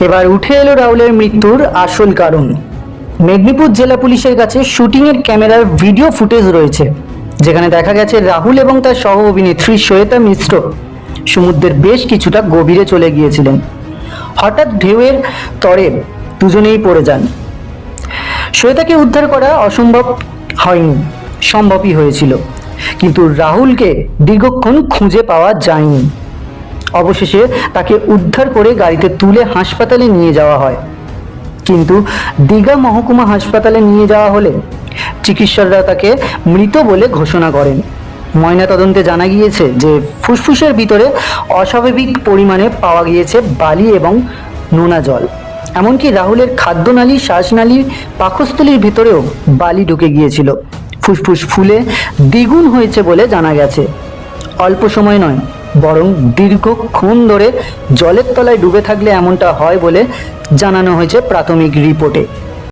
এবার উঠে এলো রাহুলের মৃত্যুর আসল কারণ। মেদিনীপুর জেলা পুলিশের কাছে শুটিংয়ের ক্যামেরার ভিডিও ফুটেজ রয়েছে, যেখানে দেখা গেছে রাহুল এবং তার সহ অভিনেত্রী শ্বেতা মিশ্র সমুদ্রের বেশ কিছুটা গভীরে চলে গিয়েছিলেন। হঠাৎ ঢেউয়ের তরে দুজনেই পড়ে যান। শ্বেতাকে উদ্ধার করা অসম্ভব হয়নি, সম্ভবই হয়েছিল, কিন্তু রাহুলকে দীর্ঘক্ষণ খুঁজে পাওয়া যায়নি। অবশেষে তাকে উদ্ধার করে গাড়িতে তুলে হাসপাতালে নিয়ে যাওয়া হয়, কিন্তু দীঘা মহকুমা হাসপাতালে নিয়ে যাওয়া হলে চিকিৎসকরা তাকে মৃত বলে ঘোষণা করেন। ময়নাতদন্তে জানা গিয়েছে যে ফুসফুসের ভিতরে অস্বাভাবিক পরিমাণে পাওয়া গিয়েছে বালি এবং নোনা জল। এমনকি রাহুলের খাদ্যনালী, শ্বাসনালী, পাকস্থলীর ভিতরেও বালি ঢুকে গিয়েছিল। ফুসফুস ফুলে দ্বিগুণ হয়েছে বলে জানা গেছে। অল্প সময় নয়, বরং দীর্ঘক্ষণ ধরে জলের তলায় ডুবে থাকলে এমনটা হয় বলে জানানো হয়েছে প্রাথমিক রিপোর্টে।